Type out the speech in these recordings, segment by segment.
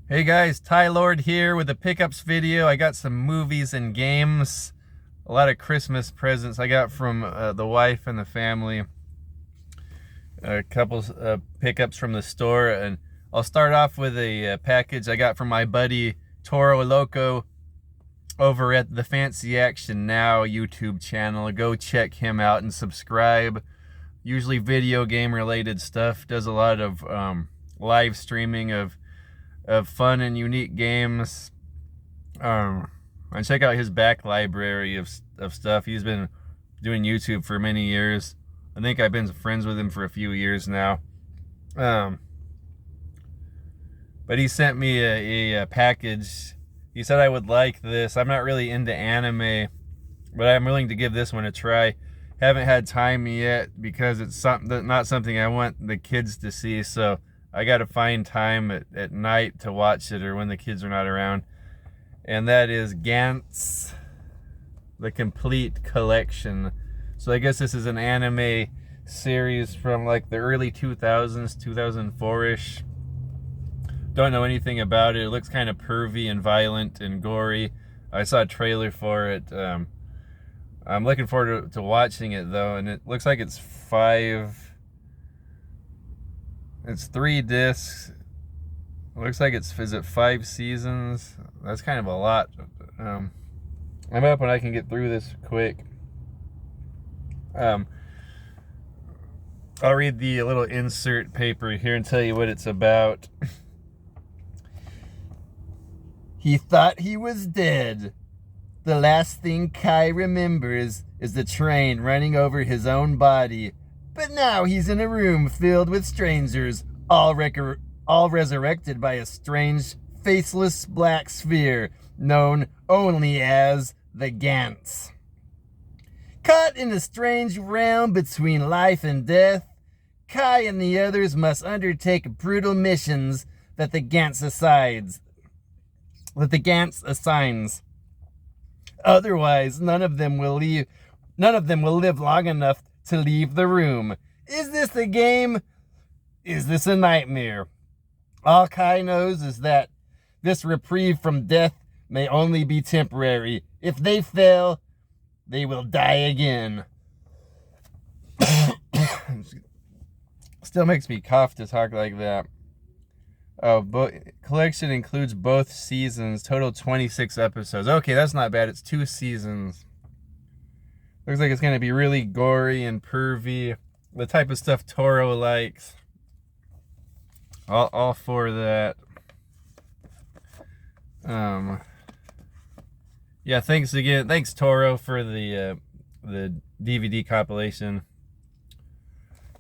Hey guys, Ty Lord here with a pickups video. I got some movies and games, a lot of Christmas presents I got from the wife and the family, a couple pickups from the store, and I'll start off with a package I got from my buddy Toro Loco over at the Fancy Action Now YouTube channel. Go check him out and subscribe. Usually video game related stuff, does a lot of live streaming of fun and unique games. And check out his back library of stuff. He's been doing YouTube for many years. I think I've been friends with him for a few years now. But he sent me a package. He said I would like this. I'm not really into anime, but I'm willing to give this one a try. Haven't had time yet because it's not something I want the kids to see, so I got to find time at night to watch it or when the kids are not around. And that is Gantz, the complete collection. So I guess this is an anime series from like the early 2000s, 2004-ish. Don't know anything about it. It looks kind of pervy and violent and gory. I saw a trailer for it. I'm looking forward to watching it though, and it looks like it's 3 discs. It looks like is it 5 seasons? That's kind of a lot. I'm hoping I can get through this quick. I'll read the little insert paper here and tell you what it's about. He thought he was dead. The last thing Kai remembers is the train running over his own body. But now he's in a room filled with strangers, all resurrected by a strange, faceless black sphere known only as the Gantz. Caught in a strange realm between life and death, Kai and the others must undertake brutal missions that the Gantz assigns. Otherwise, none of them will live long enough to leave the room. Is this a game? Is this a nightmare? All Kai knows is that this reprieve from death may only be temporary. If they fail, they will die again. Still makes me cough to talk like that. Collection includes both seasons, total 26 episodes. Okay, that's not bad. It's 2 seasons. Looks like it's going to be really gory and pervy. The type of stuff Toro likes. All for that. Yeah, thanks again. Thanks Toro for the DVD compilation.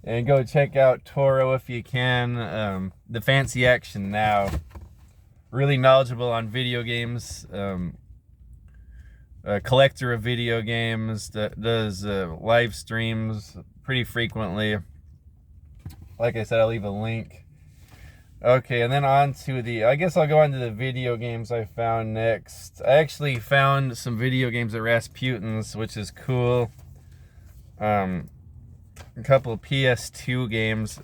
And go check out Toro if you can. The Fancy Action Now. Really knowledgeable on video games. A collector of video games that does live streams pretty frequently. Like I said, I'll leave a link. Okay, and then on to I guess I'll go on to the video games I found next. I actually found some video games at Rasputin's, which is cool. A couple of PS2 games.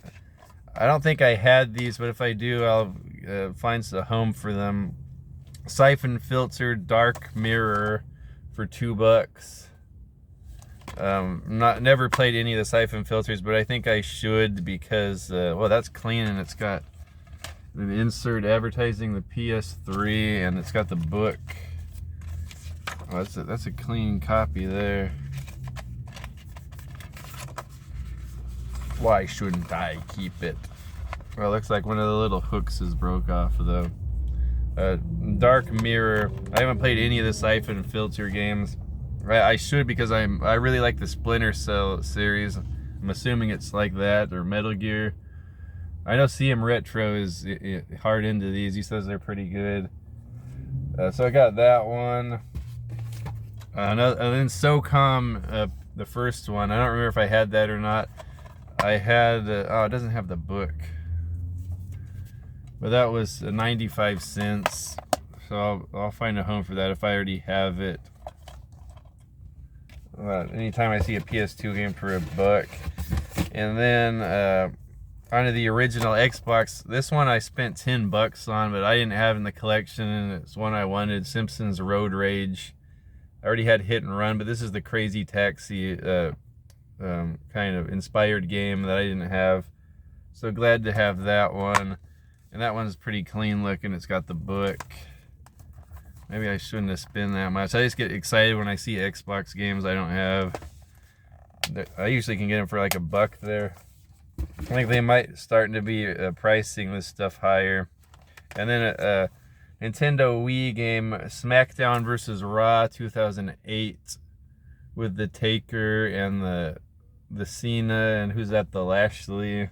I don't think I had these, but if I do, I'll find a home for them. Siphon Filter Dark Mirror for $2. Never played any of the Siphon Filters, but I think I should because well, that's clean and it's got an insert advertising the PS3 and it's got the book. Oh, that's a clean copy there. Why shouldn't I keep it? Well, it looks like one of the little hooks is broke off though. Dark Mirror. I haven't played any of the Siphon Filter games. I should because I really like the Splinter Cell series. I'm assuming it's like that, or Metal Gear. I know CM Retro is hard into these. He says they're pretty good. So I got that one. And then SOCOM, the first one. I don't remember if I had that or not. I had, oh, it doesn't have the book. But that was 95 cents. So I'll find a home for that if I already have it. Anytime I see a PS2 game for $1. And then onto the original Xbox. This one I spent $10 on, but I didn't have in the collection, and it's one I wanted. Simpsons Road Rage. I already had Hit and Run, but this is the Crazy Taxi kind of inspired game that I didn't have. So glad to have that one. And that one's pretty clean looking. It's got the book. Maybe I shouldn't have spent that much. I just get excited when I see Xbox games I don't have. I usually can get them for like $1 there. I think they might starting to be pricing this stuff higher. And then a Nintendo Wii game, SmackDown vs. Raw 2008, with the Taker and the Cena, and who's that, the Lashley.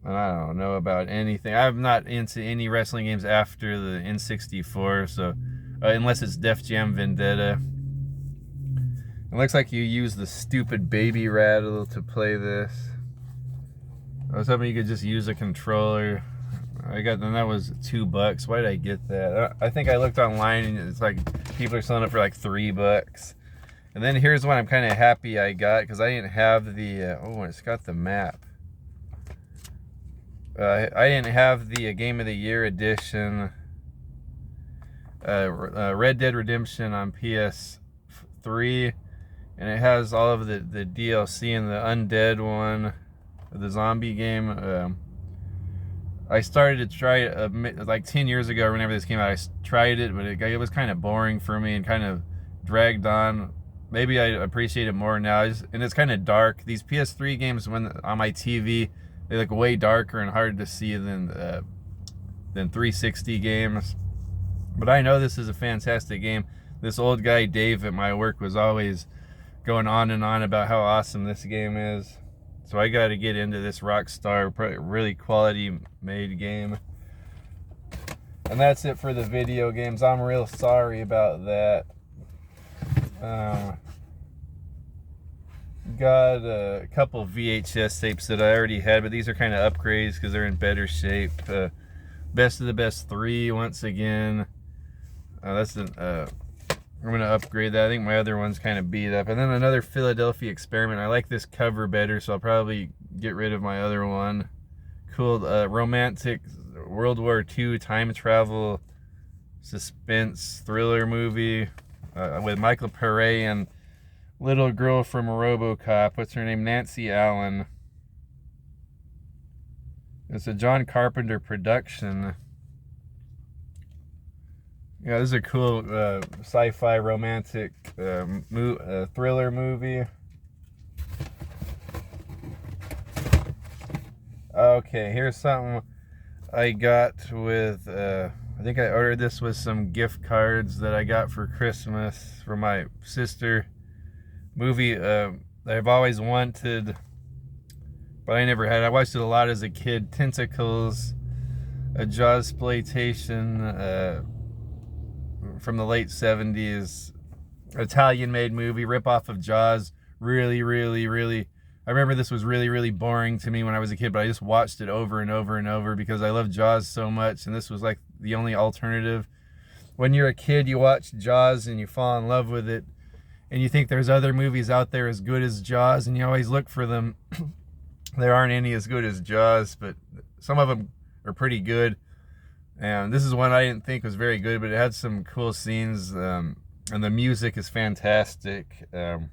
I don't know about anything. I'm not into any wrestling games after the N64, so unless it's Def Jam Vendetta. It looks like you use the stupid baby rattle to play this. I was hoping you could just use a controller. And that was $2. Why did I get that? I think I looked online and it's like people are selling it for like $3. And then here's one I'm kind of happy I got, because I didn't have the oh, it's got the map. I didn't have the Game of the Year edition, Red Dead Redemption on PS3, and it has all of the DLC and the Undead one, the zombie game. I started to try it like 10 years ago, whenever this came out. I tried it, but it was kind of boring for me and kind of dragged on. Maybe I appreciate it more now. And it's kind of dark. These PS3 games, when on my TV, they look way darker and harder to see than 360 games. But I know this is a fantastic game. This old guy Dave at my work was always going on and on about how awesome this game is. So I got to get into this Rockstar, really quality made game. And that's it for the video games. I'm real sorry about that. Got a couple VHS tapes that I already had, but these are kind of upgrades because they're in better shape. Best of the Best 3 once again. I'm gonna upgrade that. I think my other one's kind of beat up. And then another Philadelphia Experiment. I like this cover better, so I'll probably get rid of my other one. Cool, romantic World War II time travel suspense thriller movie with Michael Pare and little girl from RoboCop. What's her name? Nancy Allen. It's a John Carpenter production. Yeah, this is a cool sci-fi romantic thriller movie. Okay, here's something I got with, I think I ordered this with some gift cards that I got for Christmas from my sister. Movie I've always wanted, but I never had. I watched it a lot as a kid. Tentacles, a Jawsploitation from the late 70s, Italian-made movie, rip-off of Jaws. Really, I remember this was really boring to me when I was a kid, but I just watched it over and over and over because I love Jaws so much, and this was like the only alternative. When you're a kid, you watch Jaws and you fall in love with it, and you think there's other movies out there as good as Jaws, and you always look for them. There aren't any as good as Jaws, but some of them are pretty good. And this is one I didn't think was very good, but it had some cool scenes, and the music is fantastic. The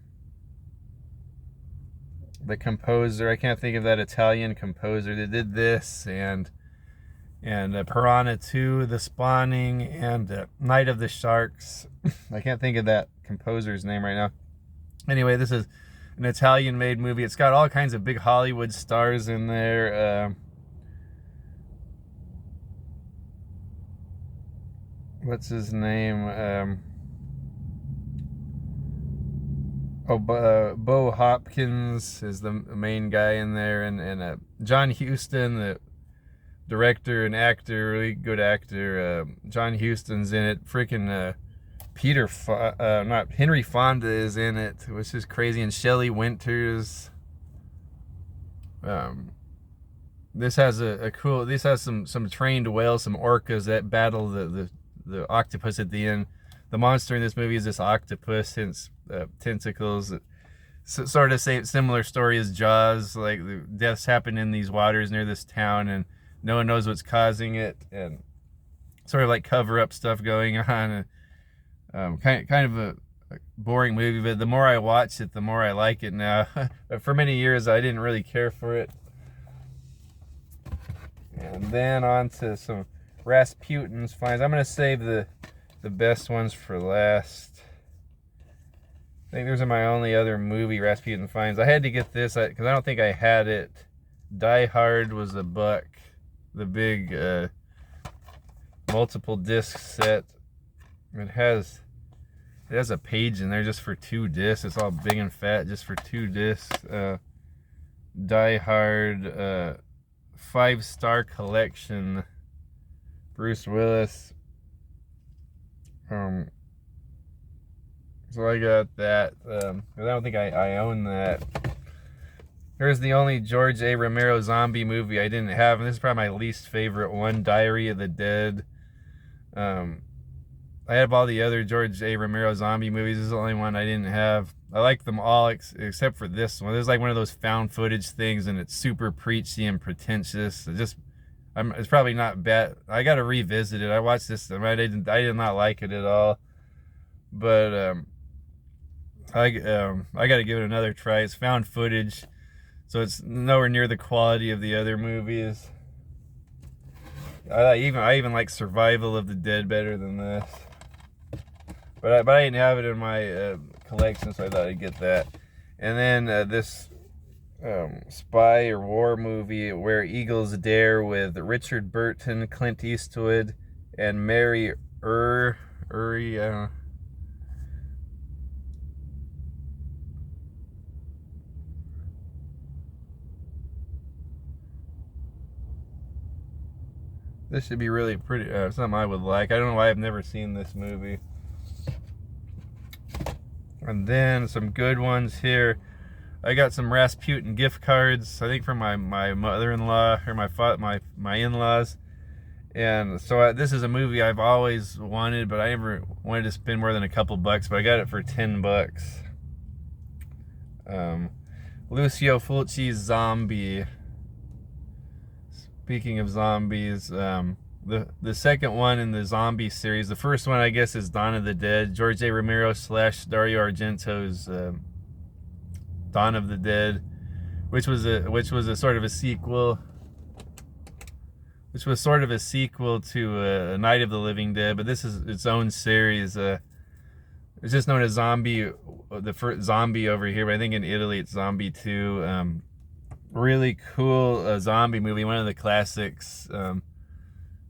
composer, I can't think of that Italian composer that did this, and Piranha 2, The Spawning, and Night of the Sharks. I can't think of that composer's name right now. Anyway, this is an Italian-made movie. It's got all kinds of big Hollywood stars in there. What's his name? Bo Hopkins is the main guy in there, and John Huston, the director and actor, really good actor. John Huston's in it. Freaking Henry Fonda is in it, which is crazy, and Shelley Winters. This has this has some trained whales, some orcas that battle the octopus at the end. The monster in this movie is this octopus, hence tentacles. sort of similar story as Jaws. Like the deaths happen in these waters near this town, and no one knows what's causing it, and sort of like cover up stuff going on. Kind of a boring movie, but the more I watch it, the more I like it now. But for many years, I didn't really care for it. And then on to some Rasputin's finds. I'm gonna save the best ones for last. I think those are my only other movie Rasputin finds. I had to get this because I don't think I had it. Die Hard was $1. The big multiple disc set. It has a page in there just for 2 discs. It's all big and fat just for 2 discs. Die Hard 5-star collection. Bruce Willis. So I got that. I don't think I own that. Here's the only George A. Romero zombie movie I didn't have, and this is probably my least favorite one, Diary of the Dead. I have all the other George A. Romero zombie movies. This is the only one I didn't have. I like them all except for this one. This is like one of those found footage things, and it's super preachy and pretentious. It's probably not bad. I got to revisit it. I watched this. I did not like it at all. But I got to give it another try. It's found footage, so it's nowhere near the quality of the other movies. I even like Survival of the Dead better than this. But I didn't have it in my collection, so I thought I'd get that. And then this spy or war movie, Where Eagles Dare, with Richard Burton, Clint Eastwood, and Mary Uri. I don't know. This should be really pretty. Something I would like. I don't know why I've never seen this movie. And then some good ones here. I got some Rasputin gift cards, I think from my mother-in-law or my in-laws. And so this is a movie I've always wanted, but I never wanted to spend more than a couple bucks, but I got it for $10. Lucio Fulci's Zombie. Speaking of zombies, the second one in the zombie series, the first one I guess is Dawn of the Dead, George A. Romero / Dario Argento's Dawn of the Dead, which was a sort of a sequel, to Night of the Living Dead, but this is its own series. It's just known as Zombie, the first Zombie over here, but I think in Italy it's Zombie 2. Really cool zombie movie, one of the classics.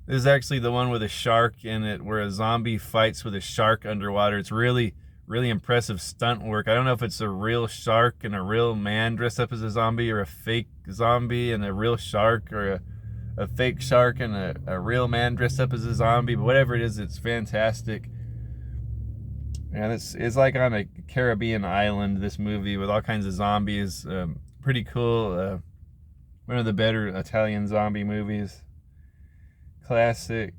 This is actually the one with a shark in it, where a zombie fights with a shark underwater. It's really, really impressive stunt work. I don't know if it's a real shark and a real man dressed up as a zombie, or a fake zombie and a real shark, or a fake shark and a real man dressed up as a zombie, but whatever it is, it's fantastic. And it's like on a Caribbean island, this movie, with all kinds of zombies. Pretty cool. One of the better Italian zombie movies. Classic.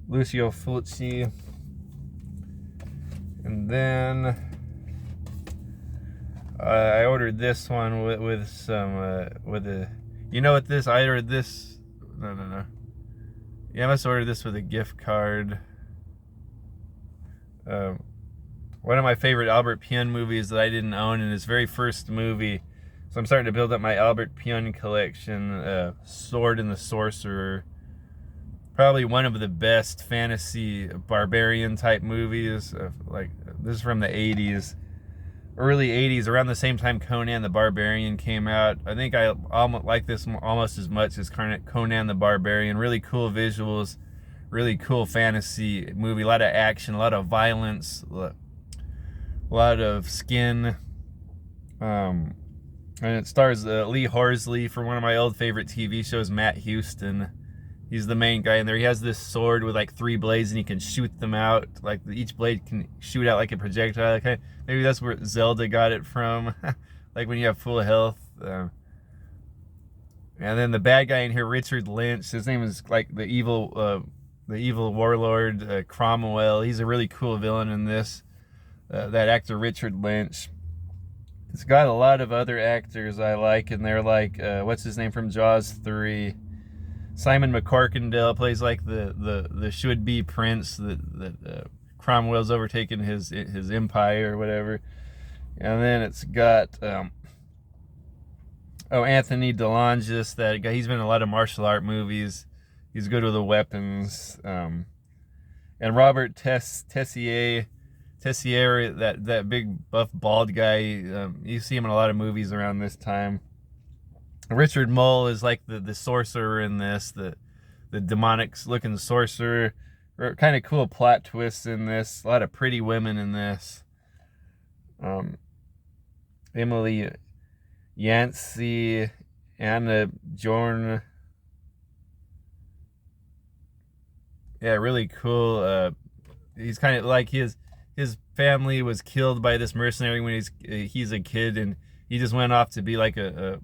Lucio Fulci. And then I ordered this one with some you know what this? I ordered this. No. Yeah, I must order this with a gift card. One of my favorite Albert Pyun movies that I didn't own in his very first movie. So I'm starting to build up my Albert Pyun collection. Sword and the Sorcerer. Probably one of the best fantasy barbarian type movies. Like, this is from the 80s. Early 80s, around the same time Conan the Barbarian came out. I think I almost like this almost as much as Conan the Barbarian. Really cool visuals. Really cool fantasy movie. A lot of action, a lot of violence. A lot of skin, and it stars Lee Horsley from one of my old favorite TV shows, Matt Houston. He's the main guy in there. He has this sword with like 3 blades, and he can shoot them out. Like each blade can shoot out like a projectile. Okay, maybe that's where Zelda got it from. Like when you have full health. And then the bad guy in here, Richard Lynch. His name is like the evil warlord Cromwell. He's a really cool villain in this. that actor Richard Lynch. It's got a lot of other actors I like, and they're like, what's his name from Jaws 3? Simon McCorkindale plays like the should-be prince that Cromwell's overtaken his empire or whatever. And then it's got Anthony DeLongis, that guy. He's been in a lot of martial art movies. He's good with the weapons. And Robert Tessier, that big buff bald guy. You see him in a lot of movies around this time. Richard Mole is like the sorcerer in this, the demonic looking sorcerer. Kind of cool plot twists in this. A lot of pretty women in this. Emily Yancey, Anna Jorn. Yeah, really cool. He's kind of like his family was killed by this mercenary when he's a kid, and he just went off to be like a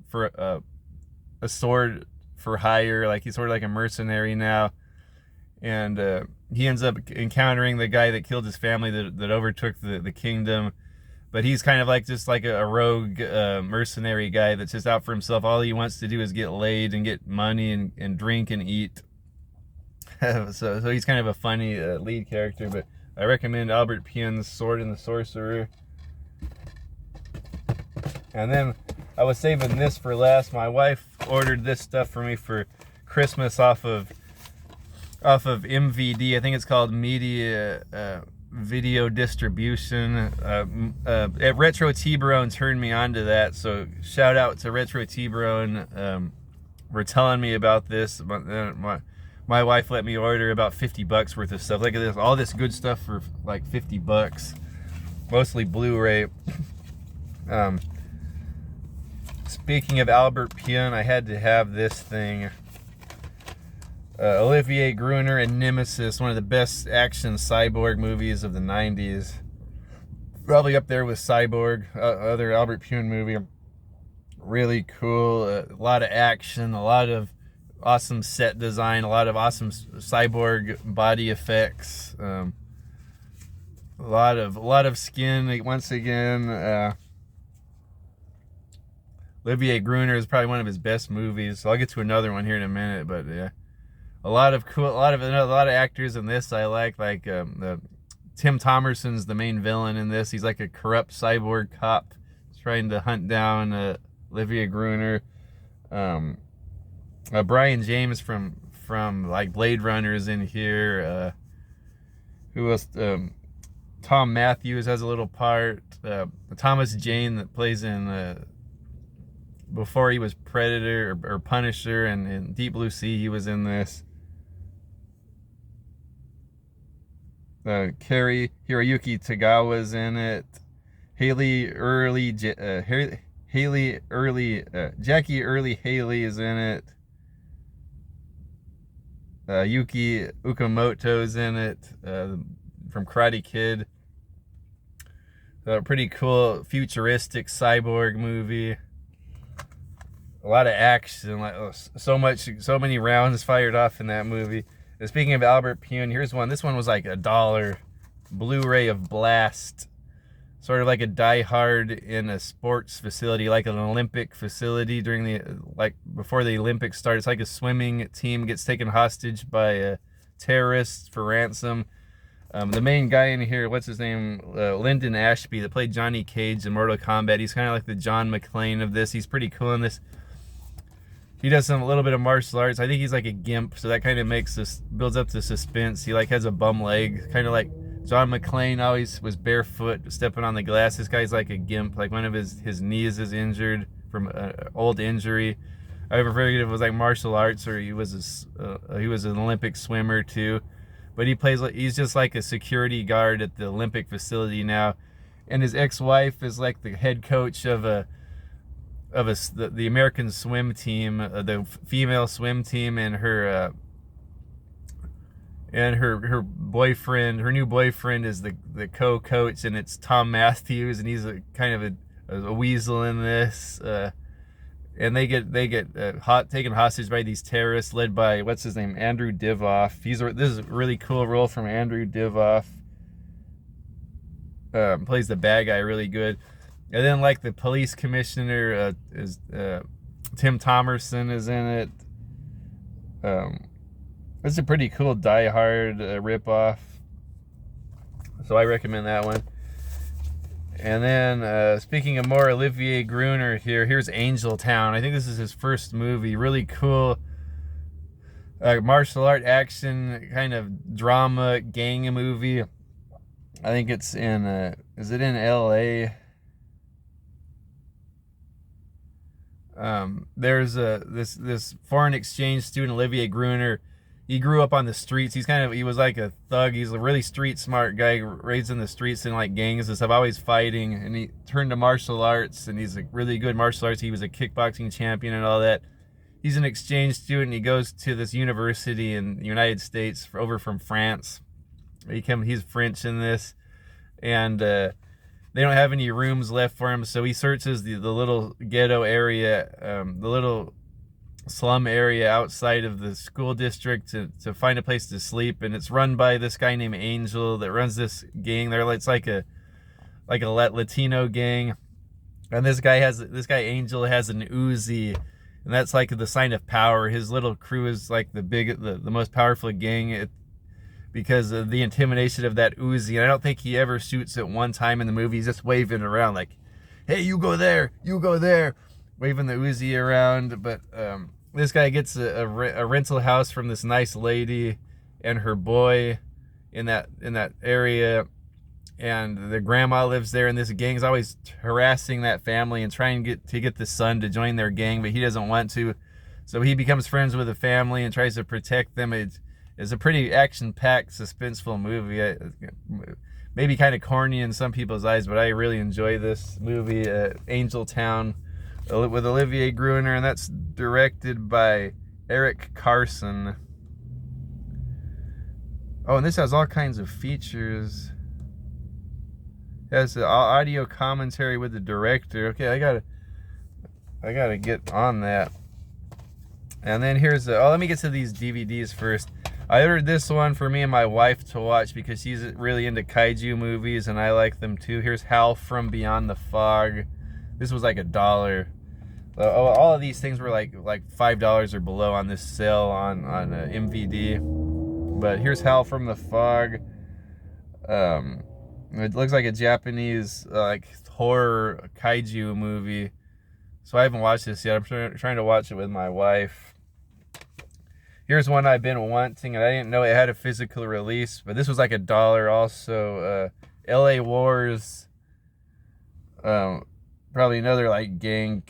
sword for hire. Like he's sort of like a mercenary now, and he ends up encountering the guy that killed his family that overtook the kingdom. But he's kind of like just like a rogue mercenary guy that's just out for himself. All he wants to do is get laid and get money and drink and eat. so he's kind of a funny lead character. But I recommend Albert Pyun's Sword and the Sorcerer. And then I was saving this for last. My wife ordered this stuff for me for Christmas off of MVD. I think it's called Media Video Distribution. At Retro T-Bone turned me on to that, so shout out to Retro T-Bone for telling me about this. My wife let me order about $50 worth of stuff. Look at this, all this good stuff for like $50, mostly Blu-ray. Speaking of Albert Pyun, I had to have this thing. Olivier Gruner and Nemesis, one of the best action cyborg movies of the 90s. Probably up there with Cyborg, other Albert Pyun movie. Really cool, a lot of action, a lot of awesome set design, a lot of awesome cyborg body effects, a lot of skin. Once again, Olivier Gruner is probably one of his best movies. So I'll get to another one here in a minute, but yeah. A lot of actors in this I like Tim Thomerson's the main villain in this. He's like a corrupt cyborg cop trying to hunt down Olivier Gruner. Brian James from like Blade Runner is in here. Who else? Tom Matthews has a little part. Thomas Jane that plays in before he was Predator or Punisher, and in Deep Blue Sea he was in this. Hiroyuki Tagawa's in it. Jackie Early Haley is in it. Yuki Okamoto's in it, from Karate Kid. Pretty cool futuristic cyborg movie. A lot of action, like so many rounds fired off in that movie. And speaking of Albert Pyun, here's one. This one was like $1. Blu-ray of Blast. Sort of like a Die Hard in a sports facility, like an Olympic facility before the Olympics start. It's like a swimming team gets taken hostage by terrorists for ransom. The main guy in here, what's his name? Lyndon Ashby, that played Johnny Cage in Mortal Kombat. He's kind of like the John McClane of this. He's pretty cool in this. He does a little bit of martial arts. I think he's like a gimp, so that kind of builds up the suspense. He like has a bum leg, kind of like John McClane always was barefoot, stepping on the glass. This guy's like a gimp. Like one of his knees is injured from an old injury. I ever figured if it was like martial arts, or he was an Olympic swimmer too. But he's just like a security guard at the Olympic facility now, and his ex-wife is like the head coach of the American swim team, the female swim team, and her new boyfriend is the co-coach, and it's Tom Matthews, and he's kind of a weasel in this. And they get taken hostage by these terrorists led by, what's his name, Andrew Divoff. This is a really cool role from Andrew Divoff. plays the bad guy really good. And then like the police commissioner is Tim Thomerson is in it. It's a pretty cool Die Hard ripoff, so I recommend that one. And then speaking of more Olivier Gruner here's Angel Town. I think this is his first movie. Really cool martial art action kind of drama gang movie. I think it's in is it in LA? There's this foreign exchange student, Olivier Gruner. He grew up on the streets. He was like a thug. He's a really street smart guy, raised in the streets in like gangs and stuff, always fighting. And he turned to martial arts, and he's a really good martial arts. He was a kickboxing champion and all that. He's an exchange student. He goes to this university in the United States over from France. He's French in this, and they don't have any rooms left for him, so he searches the little ghetto area, the little slum area outside of the school district to find a place to sleep. And it's run by this guy named Angel that runs this gang there. It's like a Latino gang, and this guy Angel has an Uzi, and that's like the sign of power. His little crew is like the most powerful gang because of the intimidation of that Uzi. And I don't think he ever shoots at one time in the movie. He's just waving around like, hey, you go there, waving the Uzi around. But this guy gets a rental house from this nice lady and her boy in that area, and the grandma lives there, and this gang's always harassing that family and trying to get the son to join their gang, but he doesn't want to. So he becomes friends with the family and tries to protect them. It's a pretty action-packed, suspenseful movie. Maybe kind of corny in some people's eyes, but I really enjoy this movie, Angel Town, with Olivier Gruner, and that's directed by Eric Carson. Oh, and this has all kinds of features. It has the audio commentary with the director. Okay, I gotta get on that. And then here's let me get to these DVDs first. I ordered this one for me and my wife to watch because she's really into kaiju movies and I like them too. Here's Howl from Beyond the Fog. This was like $1. All of these things were like $5 or below on this sale on MVD. But here's Howl from the Fog. It looks like a Japanese like horror kaiju movie. So I haven't watched this yet. I'm trying to watch it with my wife. Here's one I've been wanting, and I didn't know it had a physical release, but this was like $1 also. LA Wars. Probably another like gang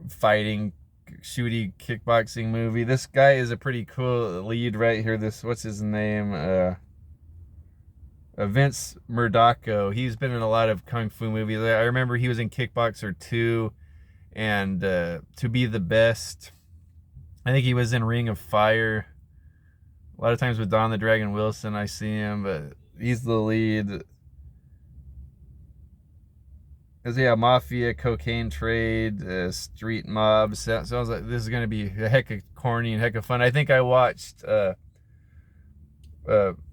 fighting, shooty, kickboxing movie. This guy is a pretty cool lead right here. What's his name? Vince Murdocho. He's been in a lot of kung fu movies. I remember he was in Kickboxer 2 and To Be the Best. I think he was in Ring of Fire. A lot of times with Don the Dragon Wilson I see him, but he's the lead. Yeah, mafia, cocaine trade, street mobs. Sounds like this is going to be a heck of corny and heck of fun. I think I watched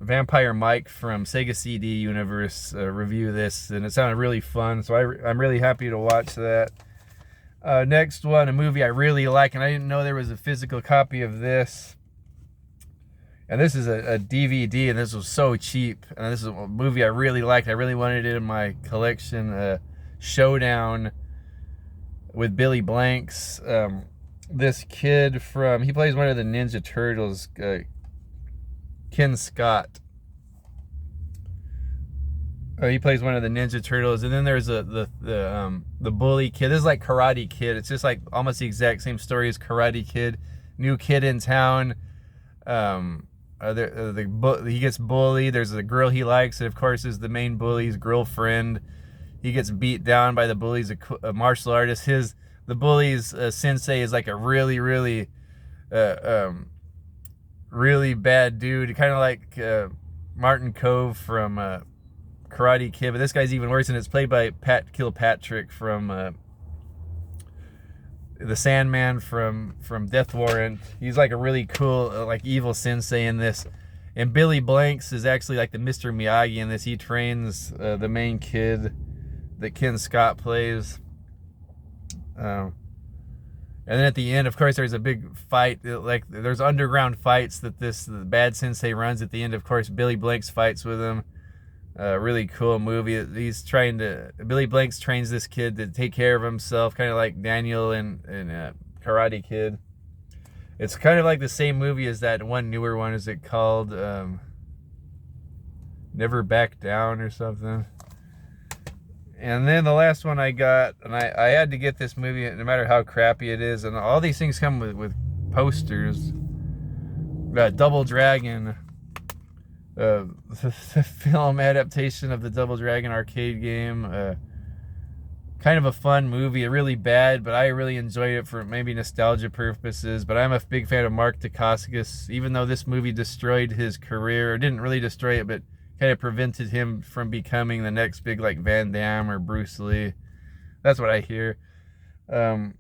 Vampire Mike from Sega CD Universe review this, and it sounded really fun, so I'm really happy to watch that. Next one, a movie I really like, and I didn't know there was a physical copy of this. And this is a DVD, and this was so cheap. And this is a movie I really liked. I really wanted it in my collection. Showdown with Billy Blanks. This kid he plays one of the Ninja Turtles, Ken Scott. He plays one of the Ninja Turtles, and then there's the bully kid. This is like Karate Kid. It's just like almost the exact same story as Karate Kid. New kid in town. He gets bullied. There's a girl he likes, and of course is the main bully's girlfriend. He gets beat down by the bully's a martial artist. The bully's sensei is like a really bad dude, kind of like Martin Kove from Karate Kid, but this guy's even worse, and it's played by Pat Kilpatrick from the Sandman from Death Warrant. He's like a really cool like evil sensei in this, And Billy Blanks is actually like the Mr. Miyagi in this. He trains the main kid that Ken Scott plays. And then at the end, of course, there's a big fight. Like, there's underground fights that the bad sensei runs. At the end, of course, Billy Blanks fights with him. Really cool movie. Billy Blanks trains this kid to take care of himself, kind of like Daniel and Karate Kid. It's kind of like the same movie as that one newer one. Is it called Never Back Down or something? And then the last one I got, and I had to get this movie no matter how crappy it is, and all these things come with posters. Double Dragon, the film adaptation of the Double Dragon arcade game. Kind of a fun movie, really bad, but I really enjoyed it for maybe nostalgia purposes. But I'm a big fan of Mark Dacascos, even though this movie destroyed his career, or didn't really destroy it, but kind of prevented him from becoming the next big like Van Damme or Bruce Lee. That's what I hear. Mark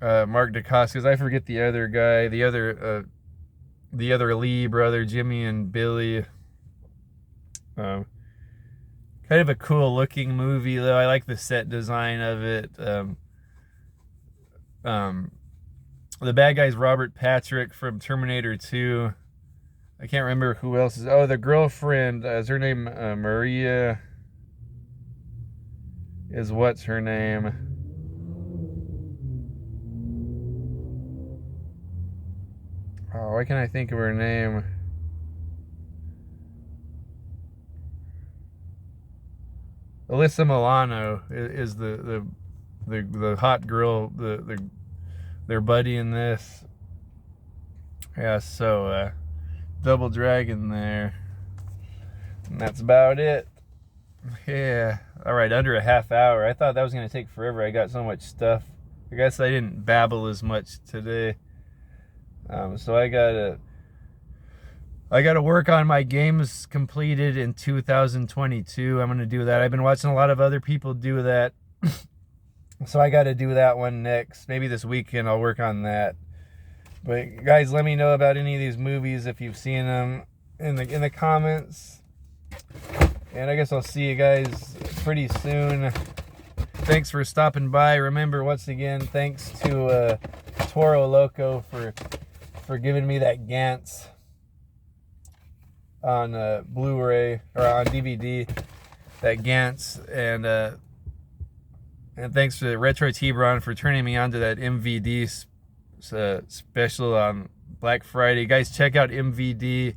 Dacascos, I forget the other guy, the other Lee brother, Jimmy and Billy. Kind of a cool looking movie though. I like the set design of it. The bad guy's Robert Patrick from Terminator 2. I can't remember who else is. Oh, the girlfriend, is her name Maria? What's her name? Oh, why can't I think of her name? Alyssa Milano is the hot girl, their buddy in this. Yeah, so Double Dragon there. And that's about it. Yeah. Alright, under a half hour. I thought that was going to take forever. I got so much stuff. I guess I didn't babble as much today. So I gotta work on my games completed in 2022. I'm gonna do that. I've been watching a lot of other people do that. So I gotta do that one next. Maybe this weekend I'll work on that. But guys, let me know about any of these movies if you've seen them in the comments. And I guess I'll see you guys pretty soon. Thanks for stopping by. Remember, once again, thanks to Toro Loco for giving me that Gantz on Blu-ray or on DVD, that Gantz, and thanks to Retro T-Bron for turning me on to that MVD special on Black Friday. Guys, check out MVD.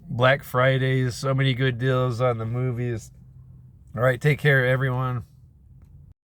Black Fridays, so many good deals on the movies. All right, take care, everyone.